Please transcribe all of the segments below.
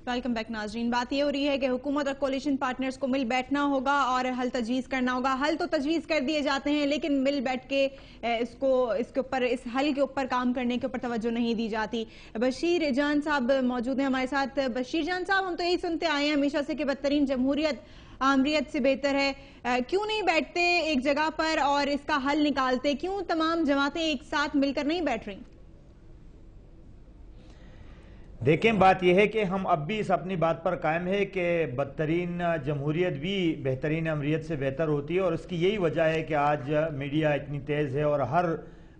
Welcome back नाजरीन। बात ये हो रही है कि हुकूमत और कोलिशन पार्टनर्स को मिल बैठना होगा और हल तजवीज़ करना होगा। हल तो तजवीज़ कर दिए जाते हैं लेकिन मिल बैठ के इस हल के ऊपर काम करने के ऊपर तवज्जो नहीं दी जाती। बशीर जान साहब मौजूद हैं हमारे साथ। बशीर जान साहब, हम तो यही सुनते आए हैं हमेशा से कि बदतरीन जमहूरियत आमरीत से बेहतर है। क्यों नहीं बैठते एक जगह पर और इसका हल निकालते? क्यों तमाम जमातें एक साथ मिलकर नहीं बैठ रही? देखें, बात यह है कि हम अब भी इस अपनी बात पर कायम है कि बदतरीन जमहूरियत भी बेहतरीन अमरीत से बेहतर होती है, और उसकी यही वजह है कि आज मीडिया इतनी तेज़ है और हर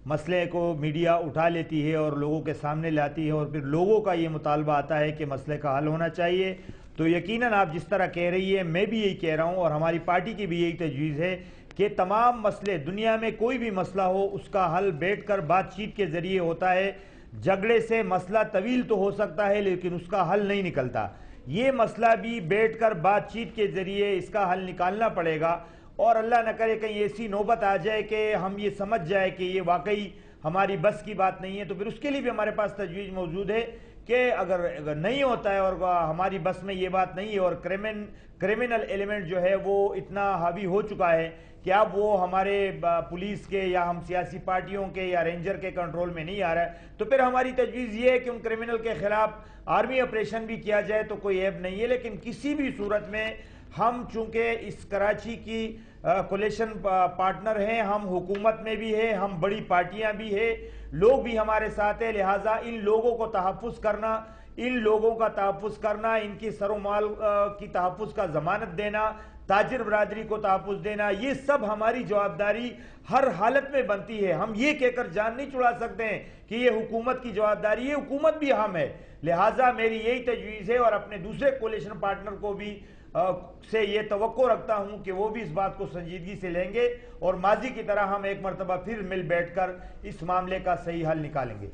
मसले को मीडिया उठा लेती है और लोगों के सामने लाती है, और फिर लोगों का ये मुतालबा आता है कि मसले का हल होना चाहिए। तो यकीनन आप जिस तरह कह रही है, मैं भी यही कह रहा हूँ और हमारी पार्टी की भी यही तजवीज़ है कि तमाम मसले, दुनिया में कोई भी मसला हो, उसका हल बैठ कर बातचीत के ज़रिए होता है। झगड़े से मसला तवील तो हो सकता है लेकिन उसका हल नहीं निकलता। ये मसला भी बैठकर बातचीत के जरिए इसका हल निकालना पड़ेगा, और अल्लाह न करे कहीं ऐसी नौबत आ जाए कि हम ये समझ जाए कि ये वाकई हमारी बस की बात नहीं है, तो फिर उसके लिए भी हमारे पास तजवीज़ मौजूद है कि अगर नहीं होता है और हमारी बस में ये बात नहीं है और क्रिमिनल एलिमेंट जो है वो इतना हावी हो चुका है कि अब वो हमारे पुलिस के या हम सियासी पार्टियों के या रेंजर के कंट्रोल में नहीं आ रहा है, तो फिर हमारी तजवीज़ ये है कि उन क्रिमिनल के खिलाफ आर्मी ऑपरेशन भी किया जाए तो कोई ऐब नहीं है। लेकिन किसी भी सूरत में हम चूंकि इस कराची की कोलिशन पार्टनर हैं, हम हुकूमत में भी है, हम बड़ी पार्टियां भी है, लोग भी हमारे साथ है, लिहाजा इन लोगों को तहफ़्फ़ुज़ करना, इन लोगों का तहफ़्फ़ुज़ करना, इनकी सरोमाल की तहफ़्फ़ुज़ का ज़मानत देना, ताजिर बरादरी को तहफ़्फ़ुज़ देना, ये सब हमारी जवाबदारी हर हालत में बनती है। हम ये कहकर जान नहीं छुड़ा सकते हैं कि ये हुकूमत की जवाबदारी है, हुकूमत भी हम है। लिहाजा मेरी यही तजवीज़ है और अपने दूसरे कोलिशन पार्टनर को भी से ये तवक्को रखता हूं कि वो भी इस बात को संजीदगी से लेंगे और माजी की तरह हम एक मरतबा फिर मिल बैठकर इस मामले का सही हल निकालेंगे।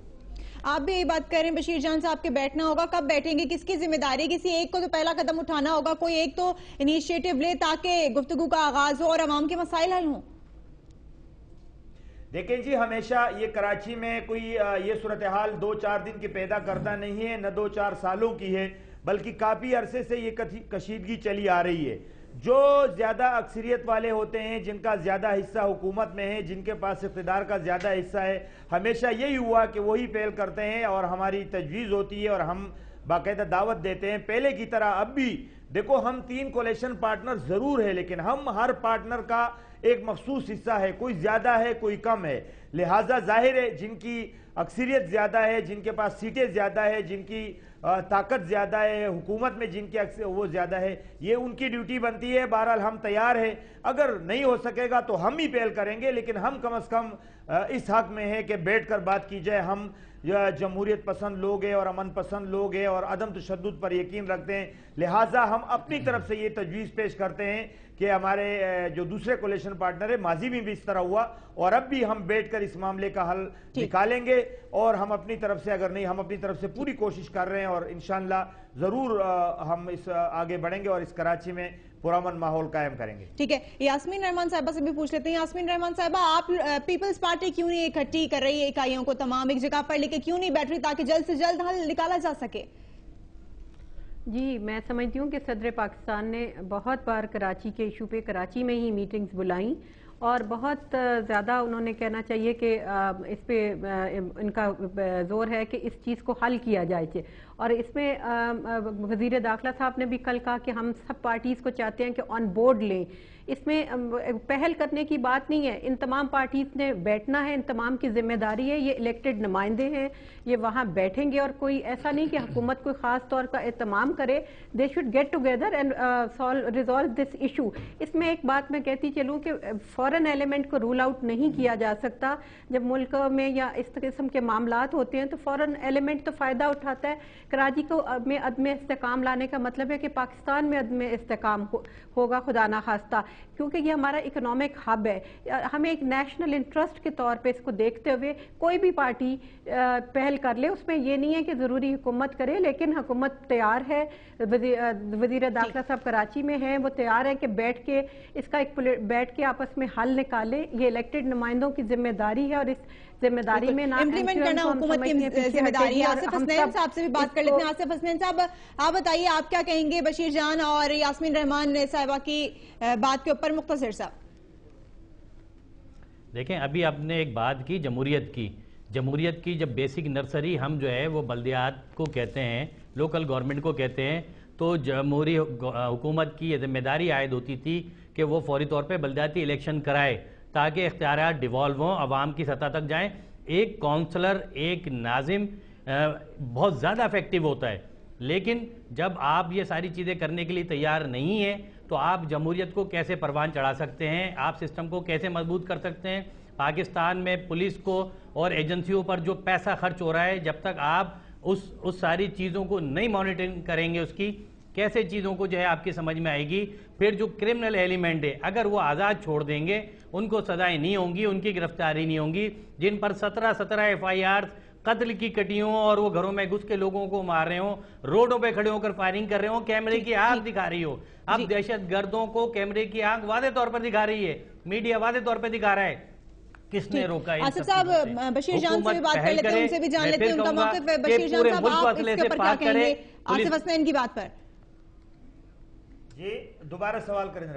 आप भी यही बात करें बशीर जान साहब के बैठना होगा, कब बैठेंगे, किसकी जिम्मेदारी? किसी एक को तो पहला कदम उठाना होगा, कोई एक तो इनिशिएटिव ले ताकि गुफ्तगू का आगाज हो और अवाम के मसाइल हल हों। देखें जी, हमेशा ये कराची में कोई ये सूरत हाल 2-4 दिन की पैदा करता नहीं है, न 2-4 सालों की है, बल्कि काफ़ी अरसे से ये कशीदगी चली आ रही है। जो ज़्यादा अक्सरियत वाले होते हैं, जिनका ज़्यादा हिस्सा हुकूमत में है, जिनके पास इक़्तिदार का ज़्यादा हिस्सा है, हमेशा यही हुआ कि वही पहल करते हैं और हमारी तजवीज़ होती है और हम बाकायदा दावत देते हैं। पहले की तरह अब भी देखो, हम 3 कोलिशन पार्टनर ज़रूर है लेकिन हम हर पार्टनर का एक मखसूस हिस्सा है, कोई ज़्यादा है कोई कम है। लिहाजा जाहिर है जिनकी अक्सरियत ज़्यादा है, जिनके पास सीटें ज़्यादा है, जिनकी ताकत ज़्यादा है, हुकूमत में जिनकी वो ज़्यादा है, ये उनकी ड्यूटी बनती है। बहरहाल हम तैयार हैं, अगर नहीं हो सकेगा तो हम ही पहल करेंगे, लेकिन हम कम अज़ कम इस हक़ में है कि बैठ कर बात की जाए। हम जमहूरियत पसंद लोग हैं और अमन पसंद लोग हैं और अदम तशद्दुद पर यकीन रखते हैं। लिहाजा हम अपनी तरफ से ये तजवीज़ पेश करते हैं कि हमारे जो दूसरे कोलिशन पार्टनर है, माजी में भी इस तरह हुआ और अब भी हम बैठकर इस मामले का हल निकालेंगे, और हम अपनी तरफ से, अगर नहीं, हम अपनी तरफ से पूरी कोशिश कर रहे हैं और इंशाअल्लाह ज़रूर हम इस आगे बढ़ेंगे और इस कराची में पुरअमन माहौल कायम करेंगे। ठीक है, यास्मीन रहमान साहिबा से भी पूछ लेते हैं। यास्मीन रहमान साहिबा, आप पीपल्स पार्टी क्यों नहीं इकट्ठी कर रही है इकाइयों को तमाम एक जगह पर लेके, क्यों नहीं बैठ रही ताकि जल्द से जल्द हल निकाला जा सके? जी, मैं समझती हूँ कि सदर पाकिस्तान ने बहुत बार कराची के इशू पे कराची में ही मीटिंग्स बुलाई और बहुत ज़्यादा उन्होंने कहना चाहिए कि इस पे इनका जोर है कि इस चीज़ को हल किया जाए। और इसमें वज़ीर दाखिला साहब ने भी कल कहा कि हम सब पार्टीज़ को चाहते हैं कि ऑन बोर्ड लें। इसमें पहल करने की बात नहीं है, इन तमाम पार्टीज ने बैठना है, इन तमाम की जिम्मेदारी है, ये इलेक्टेड नुमाइंदे हैं, ये वहाँ बैठेंगे और कोई ऐसा नहीं कि हुकूमत कोई ख़ास तौर का एहतमाम करे। They should get together and resolve this issue. इसमें एक बात मैं कहती चलूँ कि फॉरेन एलिमेंट को रूल आउट नहीं किया जा सकता। जब मुल्क में या इस किस्म के मामलात होते हैं तो फॉरेन एलिमेंट तो फ़ायदा उठाता है। कराची को में अदम इस्तेकाम लाने का मतलब है कि पाकिस्तान में अदम इस्तेकाम होगा, खुदा ना खास्ता, क्योंकि ये हमारा इकोनॉमिक हब है। हमें एक नेशनल इंटरेस्ट के तौर पे इसको देखते हुए कोई भी पार्टी पहल कर ले, उसमें ये नहीं है कि ज़रूरी हुकूमत करे, लेकिन हुकूमत तैयार है। वज़ीर दाखिला साहब कराची में हैं, वो तैयार है कि बैठ के इसका बैठ के आपस में हल निकाले। ये इलेक्टेड नुमाइंदों की जिम्मेदारी है और इस जिम्मेदारी में ना इम्प्लीमेंट करना हुकूमत की जिम्मेदारी है। आसिफ हसनैन साहब से भी बात कर लेते हैं। आसिफ हसनैन साहब, आप बताइए आप क्या कहेंगे बशीर जान और यास्मीन रहमान साहिबा की बात के ऊपर मुख्तसर साहब। देखें, अभी आपने एक बात की जमहूरियत की जब बेसिक नर्सरी हम जो है वो बल्दियात को कहते हैं, लोकल गवर्नमेंट को कहते हैं, तो जमहूरी हुकूमत की ये जिम्मेदारी आयद होती थी कि वो फौरी तौर पे बल्दियाती इलेक्शन कराए ताकि इख्तियारात डिवॉल्व हों, अवाम की सतह तक जाएं। एक काउंसलर, एक नाजिम बहुत ज़्यादा इफेक्टिव होता है, लेकिन जब आप ये सारी चीज़ें करने के लिए तैयार नहीं हैं तो आप जमहूरियत को कैसे परवान चढ़ा सकते हैं, आप सिस्टम को कैसे मजबूत कर सकते हैं। पाकिस्तान में पुलिस को और एजेंसियों पर जो पैसा खर्च हो रहा है, जब तक आप उस सारी चीज़ों को नहीं मॉनिटरिंग करेंगे, उसकी कैसे चीज़ों को जो है आपकी समझ में आएगी। फिर जो क्रिमिनल एलिमेंट है, अगर वो आज़ाद छोड़ देंगे, उनको सजाएं नहीं होंगी, उनकी गिरफ्तारी नहीं होंगी, जिन पर 17 FIR कत्ल की कटियों और वो घरों में घुस के लोगों को मार रहे हो, रोडों पे खड़े होकर फायरिंग कर रहे हो, कैमरे की आंख दिखा रही हो। अब दहशत गर्दों को कैमरे की आंख वादे तौर पर दिखा रही है, मीडिया वादे तौर पर दिखा रहा है। किसने रोका? आसिफ साहब, बशीर जान से भी बात कर लेते हैं, उनसे भी जान लेते हैं उनका मौक़िफ़। बशीर जान साहब, आप इसके ऊपर क्या कहेंगे आसिफ हसनैन की बात पर? जी, दोबारा सवाल करें।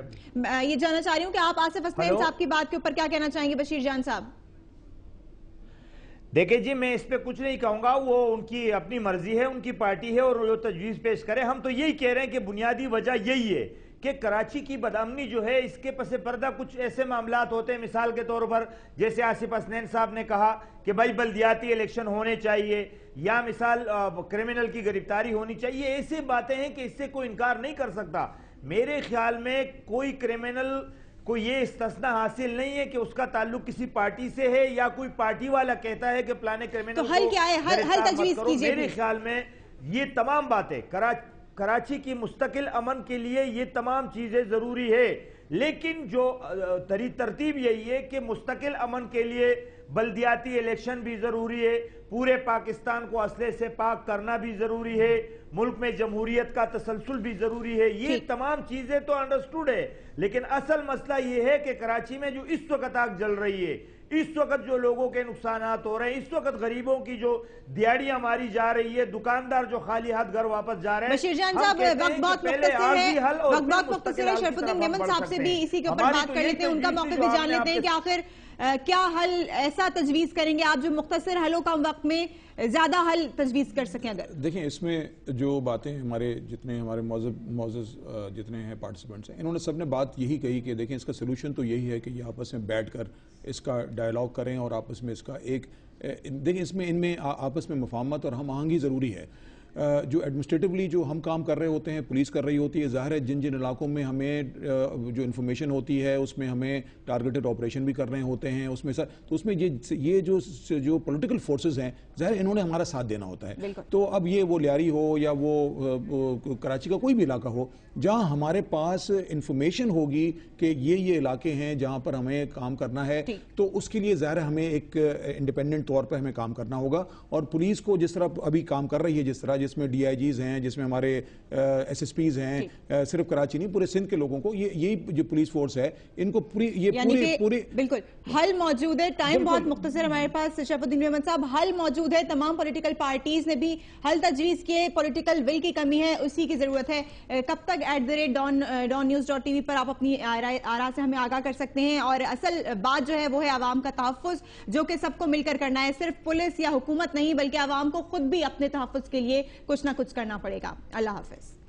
ये जानना चाह रही हूँ कि आप आसिफ हसनैन साहब की बात के ऊपर क्या कहना चाहेंगे बशीर जान साहब? देखिए जी, मैं इस पे कुछ नहीं कहूंगा, वो उनकी अपनी मर्जी है, उनकी पार्टी है और जो तजवीज़ पेश करे। हम तो यही कह रहे हैं कि बुनियादी वजह यही है कि कराची की बदअमनी जो है, इसके पसे पर्दा कुछ ऐसे मामलात होते हैं, मिसाल के तौर पर जैसे आसिफ हसनैन साहब ने कहा कि भाई बल्दियाती इलेक्शन होने चाहिए, या मिसाल क्रिमिनल की गिरफ्तारी होनी चाहिए। ऐसी बातें हैं कि इससे कोई इनकार नहीं कर सकता। मेरे ख्याल में कोई क्रिमिनल को ये इस्तिस्ना हासिल नहीं है कि उसका ताल्लुक किसी पार्टी से है या कोई पार्टी वाला कहता है कि प्लाने क्रिमिनल। तो हल क्या है? हल तजवीज़ कीजिए। मेरे ख्याल में ये तमाम बातें कराची की मुस्तकिल अमन के लिए ये तमाम चीजें जरूरी है, लेकिन जो तरतीब यही है कि मुस्तकिल अमन के लिए बल्दियाती इलेक्शन भी जरूरी है, पूरे पाकिस्तान को असले से पाक करना भी जरूरी है, मुल्क में जमहूरियत का तसलसल भी जरूरी है। ये तमाम चीजें तो अंडरस्टूड है, लेकिन असल मसला ये है कि कराची में जो इस वक्त आग जल रही है, इस वक्त जो लोगों के नुकसानात हो रहे हैं, इस वक्त गरीबों की जो दिहाड़ियां मारी जा रही है, दुकानदार जो खाली हाथ घर वापस जा रहे हैं। बशीर जान साहब, वक्त बहुत मुख्तसर है। शरफुद्दीन मेमन साहब से भी इसी के ऊपर बात कर लेते हैं, उनका मौक़िफ़ भी जान लेते हैं कि आखिर क्या हल ऐसा तजवीज़ करेंगे आप जो मुख्तसर हलों का वक्त में ज्यादा हल तजवीज़ कर सकें। अगर देखें, इसमें जो बातें जितने हमारे मौजूद जितने हैं पार्टिसिपेंट्स हैं, इन्होंने सबने बात यही कही कि देखें, इसका सोल्यूशन तो यही है कि ये आपस में बैठकर इसका डायलॉग करें और आपस में इसका देखें, इनमें आपस में मुफाहमत और हम आहंगी ज़रूरी है। जो एडमिनिस्ट्रेटिवली जो हम काम कर रहे होते हैं, पुलिस कर रही होती है, ज़ाहिर है जिन जिन इलाकों में हमें जो इन्फॉर्मेशन होती है उसमें हमें टारगेटेड ऑपरेशन भी कर रहे होते हैं, उसमें तो उसमें ये जो पॉलिटिकल फोर्सेस हैं, ज़ाहिर इन्होंने हमारा साथ देना होता है। तो अब ये वो लियारी हो या वो कराची का कोई भी इलाका हो, जहाँ हमारे पास इंफॉर्मेशन होगी कि ये इलाके हैं जहाँ पर हमें काम करना है, तो उसके लिए ज़ाहिर हमें एक इंडिपेंडेंट तौर पर हमें काम करना होगा। और पुलिस को जिस तरह अभी काम कर रही है, जिसमें DIGs हैं, जिसमें हमारे SSPs हैं, सिर्फ कराची नहीं पूरे सिंध के लोगों को, यही जो पुलिस फोर्स है, इनको पूरी बिल्कुल हल मौजूद है। टाइम बहुत मुख्तसर हमारे पास। शरफुद्दीन मेमन साहब, हल मौजूद है, तमाम पॉलिटिकल पार्टीज ने भी हल तजवीज़ किए, पॉलिटिकल विल की कमी है, उसी की जरूरत है। कब तक @DonNews.tv पर आप अपनी आरा से हमें आगाह कर सकते हैं। और असल बात जो है वो है आवाम का तहफ़्फ़ुज़, जो कि सबको मिलकर करना है, सिर्फ पुलिस या हुकूमत नहीं बल्कि आवाम को खुद भी अपने तहफ़्फ़ुज़ के लिए कुछ ना कुछ करना पड़ेगा। अल्लाह हाफ़िज़।